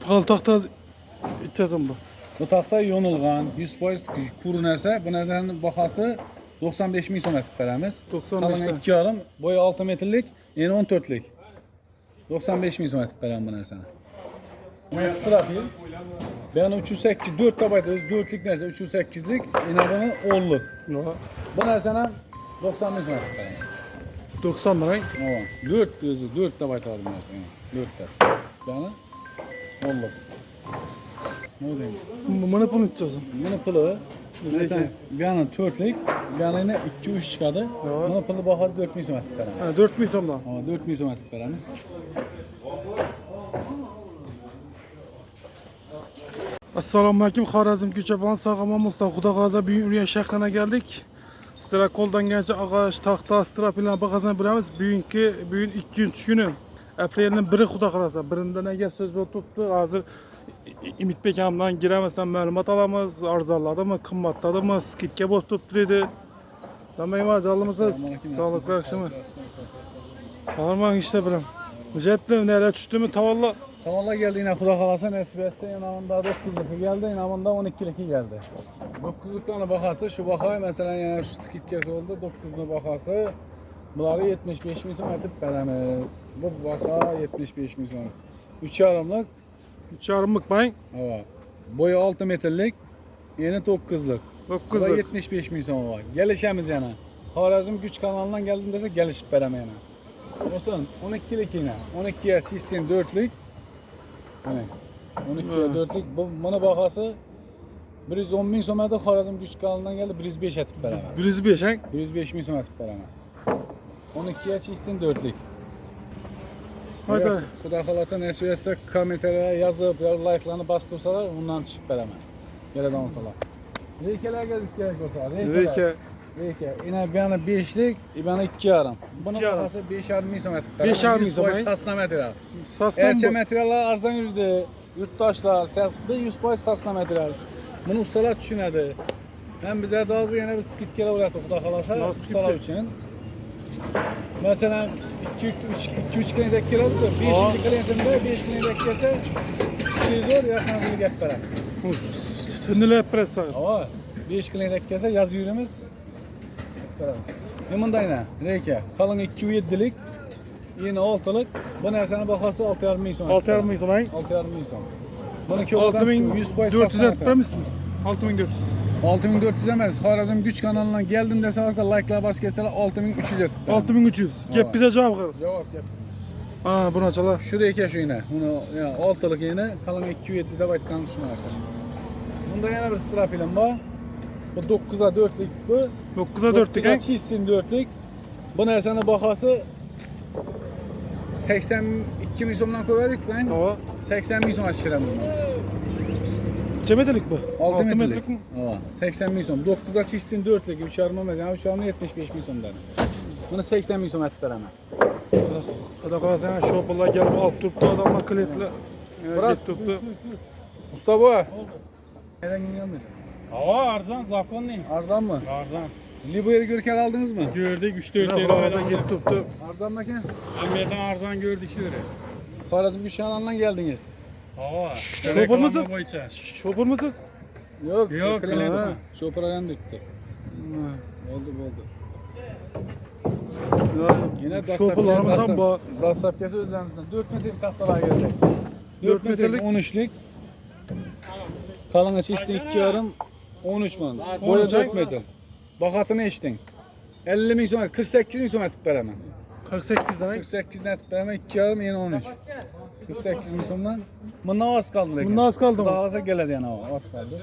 Al taxta içeceğim bu. Bu taxta yonulğan, 100% kuru narsa. Bu narsanın baxası 95 min so'm etib beramiz. 95 Qalın 2,5, boyu 6 metrlik, eni 14lik. 95 min so'm etib beraman bu narsani. Bu strapil. Ben 308, 4 tabayt, 4'lik narsa 308'lik, inabını 10'luk. Bu narsani 90 min so'm etib beraman. 90 mı? 4 tabayt aldım narsani. 4 ta. Yani 10'luk. Ne diyeyim? Bana bunu içeceğim. Bunun pılı mesela bir yana 4'lik, bir yana yine 2-3 çıkadı. Bunun pılı baxası 4 min so'm etib beramiz. 4 milyon so'mdan. Ama 4 min so'm etib beramiz. Assalomu alaykum. Xorazm Ko'chaban Sog'omon Mustafa Xudog'oza Buyuk shahrına geldik. Sizlarga qo'ldan kelgancha og'ash, taxta, strapilan bag'asini beramiz. Bugun 2-3 kuni. Aprelning 1'i xudo xolasa. Birida ne gap so'z bo'lib turibdi. Hozir Ümitbek hamdan giremezsen ma'lumot olamiz. Arzonladimi, qimmatladimi, skidga bo'lib turibdi dedi. Nima jalımısınız? Sağlıklı akşamı. Harman işte bilim. Jettim nereye düştüğümü tavalla. Tavalla geldi yine Xudo xolasa nasip etse inamında 9'luk geldi, inamında 12'lik geldi. 9'luklarına bakarsa şu bakay mesela yani şu skidkesi oldu 9'luk bakarsa bunları 75 min so'm etib beramiz. Bu baka 75 min so'm. 3,5'lık. 3,5'lık bayın. Evet. Boyu 6 metrlik, yeni 9'luk. 9'luk. 75 min so'm var. Gelişemiz yani. Xorazm güç kanalından geldim dese gelişip beremem yani. Olsun 12'lik yine. 12'ye çizdiğin 4'lük. Hani 12'ye 4'lük. Bana bakası 110 min so'm edi. Xorazm güç kanalından geldi 105 etib beremem. 105 he? 105 min so'm etib beremem. 12'ye çizdiğin 4'lük. Haydi. Xudo xolasa nasip etse kommentarlara yazıp like'larını bastırsalar ondan çıkıp beremem. Gele dansalar. Reykeler geldik gerek olsa. Reyke. Reyke. Yine bir yana 5'lik, bir yana 2,5. Bunun bakası 5,5 min so'm etib beremem. 5,5 min so'm. Sasna material. Sasnan Erçe bu. materiallar arzan yürüdü. Yurttaşlar, sesli 100% sasna material. Bunu ustalar düşünedi. Hem bize daha az yine bir skidkele uğrattı Xudo xolasa ustalar için. Mesela 2-3 klinik geldi de 5. klinikinde 5 klinik gelse 200 yakın bir gap beramiz. Sınırlı presa. Ama 5 klinik gelse yaz yürümüz beramiz. Yımında yine reyke kalın 207'lik yine 6'lık bu narsani bakası 6,5 min so'm. 6,5 min so'm. 6,5 min so'm. Buniki oradan 6400 etmemiz mi? 6400. 6400 emez. Xorazm güç kanalına geldin dese arka like'lar bas geçseler 6300 etip. 6300. Gep bize cevap ver. Cevap gep. Ha buna çala. Şuraya şu yine. Bunu ya 6'lık yine kalın 207'de bayt kanı şuna arkadaş. Bunda yine bir sıra film var. Bu 9'a 4'lük bu. 9'a 4'lük. 9'a çizsin 4'lük. Bu nersene bakası 82 min so'mdan koyardık ben. Tamam. 80 min so'm açıram bunu. Çemedelik bu. 6 metrelik metrelik mi? Evet. 80 min so'm. 9'a çizsin 4'lük 3,5 metre. 3,5 75 min so'mdan. Bunu 80 min so'm etib beraman. Xudo xolasa shoplar gelip alıp turibdi odamlar klientlar. Bırak. Turibdi. Usta bu. Neden gelmedi? Hava arzan, zakonli. Arzan mı? Arzan. Libo'yu görken aldınız mı? Gördük 3-4 Xudo lira. xolasa gelip turibdi. Arzan bakın. Emre'den arzan gördük şöyle. Xorazm Gülşen'den geldiniz. Hava. Şoför müsünüz? Şoför müsünüz? Yok. Yok, yok. Şoförden döktü. Oldu. Yine Şoförlerimizden bu. Dastapkesi özlemizden 4 metrelik tahtalar gelecek. 4 metrelik 13'lik. Kalın içti 2,5 13 min. Boyu 4 metre. Bakatını içtin. 50 min so'm, 48 min so'm etib beraman. 48 demek. 48 etib beraman 2,5 yine 13. 48 min so'mdan. Bundan az kaldı lekin. Bundan az kaldı mı? Daha azsa geladi yana o, az kaldı.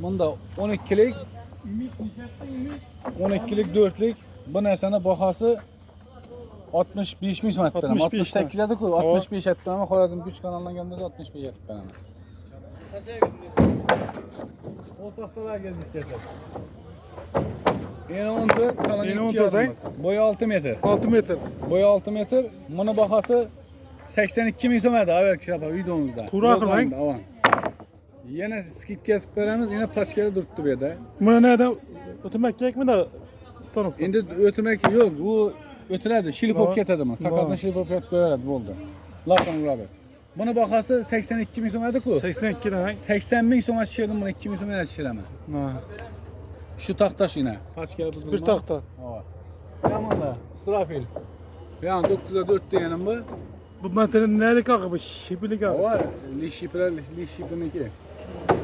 Bunda 12'lik 12'lik 4'lük bu narsani bahası 65 min so'm etib beraman. 68 edi ku, 65 etib beraman. Xorazm güç kanalından geldi 65 etib beraman. O tahtalar gezdik getir. Yine 14, kalan Yine 2 14 adım. Boyu 6 metre. 6 metre. Boyu 6 metre. Bunun bakası 82 min so'm edi. Avval kişi yapar videomuzda. Kura kılayın. Avan. Yine skit ketib beramiz. Yine paçkeli duruptu bu yerda. Buna nerede ötürmek gerek mi de stanokta? Endi ötürmek yok. Bu ötüradi. Shilip Tamam. olib ketadi. Takatdan shilip olib ketib qo'yaradi bo'ldi. Lapdan uradi. Buna bakası 82 bin so'm edi-ku. 82 ne? 80 bin so'm tushirdim, buni 2 bin so'm yana tushiraman. Ha. Şu taxta shuna. Pachkalar buzilma. Bir taxta. Ha. Yamanda, strafil. Yani 9'a 4 deganim bu. Bu material nelik ağı bu? Şipilik ağı. Hava liş şipiniki.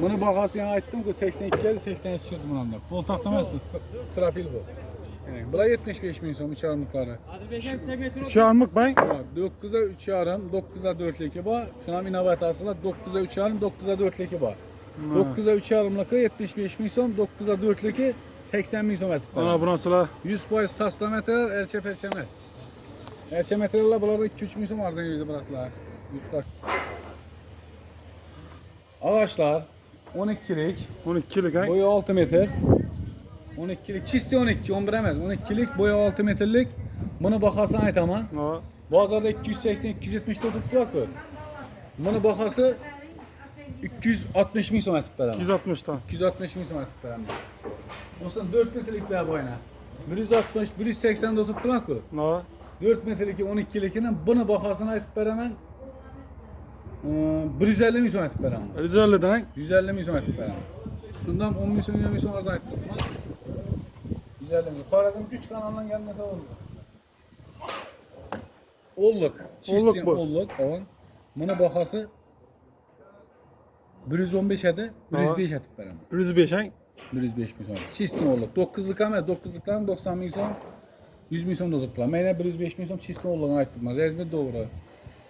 Buni bag'asi yana aytdim-ku 82 ga 80 tushirdim bundan. Pol taxta emas bu, strafil bu. Yani bular 75 bin so'm uçarmıqlari. 3 armık ben. 9'a 3,5, 9'a 4'leki var. Şuna inovat asılar 9'a 3,5, 9'a 4'leki var. 9'a 3,5'lıkı 75 bin so'm, 9'a 4'leki 80 bin so'm etib. Ana buna sıra 100% sasla material, elçe perçemez. Elçe materiallar bularda 2-3 bin so'm arzon yerda bıraktılar. Yurtdaş. Ağaçlar 12'lik, 12'lik ha. boyu 6 metre. 12'lik, çizsi 12, 11 emez. 12'lik, boyu 6 metrelik. Bunu bakarsan aytaman. Ha. Bazarda 280-270 tuttular ki. Bunu bakası 260 bin so'm etib beraman. 260'dan. 260 bin so'm etib beraman. Olsun 4 metrelikler boyuna. 160, 180 da tuttular ki. Ha. 4 metrelik 12'likinin bunu bakasına aytib beraman. 150 bin so'm etib beraman. 150'dan ha. 150 bin so'm etib beraman. Şundan 10 bin so'm, 20 bin so'm arzon aytib. 150 bin. Yukarıdan 3 kanaldan gelmese olur. Olluk. Olluk bu. Olluk. Avan. Buna bakası 115 edi, 105 etib beraman. 105 ha. 105 bin so'm. Çistin olluk. 9'luk ama 9'lukdan 90 bin so'm, 100 bin so'm da tuttular. Mene 105 bin so'm çistin olluğunu aytdım ben. Rezmi doğru.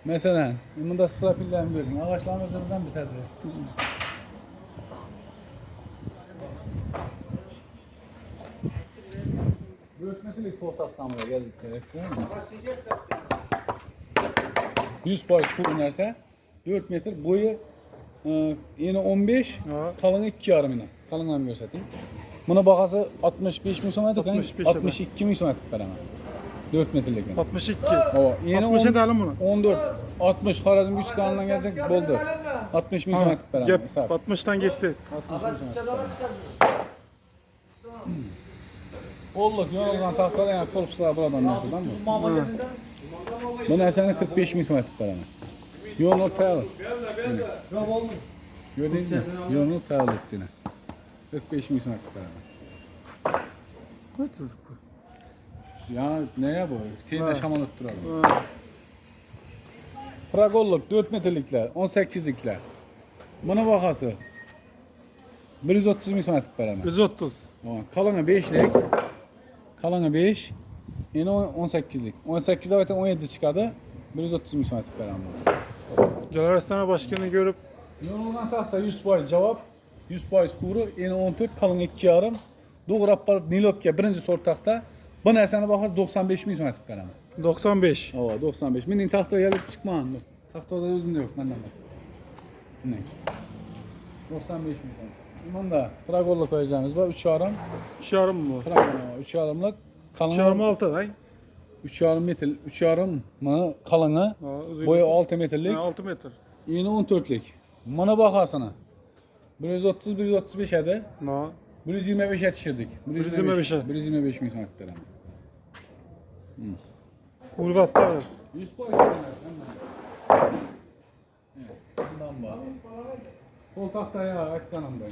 Mesela, bunda strapillerini gördün. Ağaçların özünden biterdi. 4 metrelik fotoğraftan buraya geldik. 100 payız kur inerse 4 metre boyu yine 15, Ha. kalını 2,5 yine. Kalınlarını göstereyim. Buna bakası 65 bin so'm etib, 65 62 bin so'm etib beraman. 4 metrelik. 62. O yine 60 edelim bunu. 14, 60 Xorazm güç kanalından gelecek boldu. 60 bin so'm etib beraman. Gap Hesap. 60'dan gitti. 60 bin so'm etib beraman. Olluk yorulgan tahtalar yani korpuslar buradan nasıldan mı? Bu nerseni 45 bin so'm etib beraman. Yo'nlik tayyorlik. Gördünüz mü? Yo'nlik tayyorlik yine. 45 bin so'm etib beraman. Ne çizik bu? Ya neye bu? Teyinde Ha. şaman öttürür. Ha. Pragolluk 4 metrelikler, 18'likler. Buna bakası 130 bin so'm etib beraman. 130. Kalını 5'lik. Kalını 5. Yine 18'lik. 18'de zaten 17 çıkardı. 130 bin so'm etib beraman. Galaristan başkanı görüp Yorulgan tahta 100% cevap. 100% kuru. Yine 14 kalın 2,5. Doğrap var Nilopke birinci sort taxta. Bu narsani bakar 95 bin so'm etib beraman. 95. Ova 95. Mening taxta gelib chiqman. Taxtada o'zimda yo'q, mendan bor. Ne? 95 bin so'm. Bunda pragollik qo'yacağımız var 3,5. 3,5 mı? Pragollik 3,5'lik. 3,6 hay. 3,5 metre, 3,5 mı kalını, Ha, uzun. boyu 6 metrelik, 6 metre. yine 14'lik. Bana bakarsana. 130, 135 edi. Ha. 125'e yetişirdik. 125'e. 125 bin so'm etib beraman. Urgat'ta. 100 payız bundan bak. Kol tahtaya aytganimda.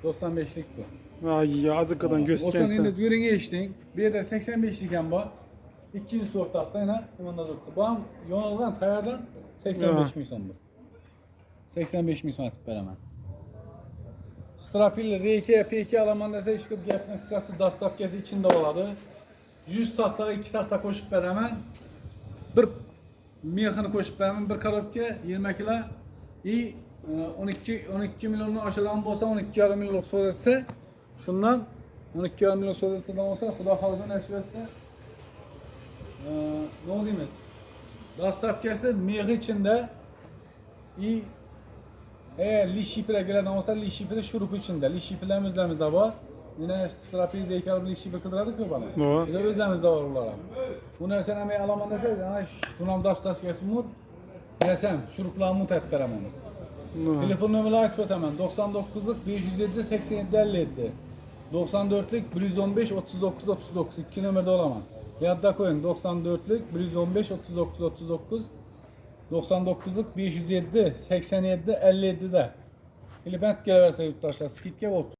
95'lik bu. Ay yazık kadar O sen göstersen. endi düğüne geçtin. Bir yerde 85'lik hem var. İkinci sort taxta yine bunda tuttu. Bam yonulgan tayardan 85 bin so'm bu. 85 bin so'm etib beraman. Strapil R2 P2 alaman desa chiqib gapning qisqasi dastavkasi içinde bo'ladi. 100 taxtaga 2 taxta qo'shib beraman. Bir mexini qo'shib beraman, bir korobka 20 kilo i 12 milliondan oshadigan bo'lsa 12,5 millionlik so'ratsa, shundan 12,5 million so'ratadigan bo'lsa, Xudo xolisa nasib etsa ne deymiz? Dastavkasi mexi ichida i liş ipire geladigan bo'lsa, liş ipire shurup ichida. Liş iplarimiz bor. Yine strapil rekal liş ipi qildiradi-ku bana. Bor. Biz o'zlarimizda bor ular ham. Bu narsani men olaman desa, ana shunam dastavkasi mut. Desem shuruplarni mut etib beraman. Telefon nomerlarini aytib o'taman. 99'lik 507 87 57. 94'lik 115 39 39 2 nomerde olaman. Yadda koyun 94'lik 115 39 39 99'luk 507, 87, 57'də. Filibent gələ versə yurttaşlar, skidkə oldu.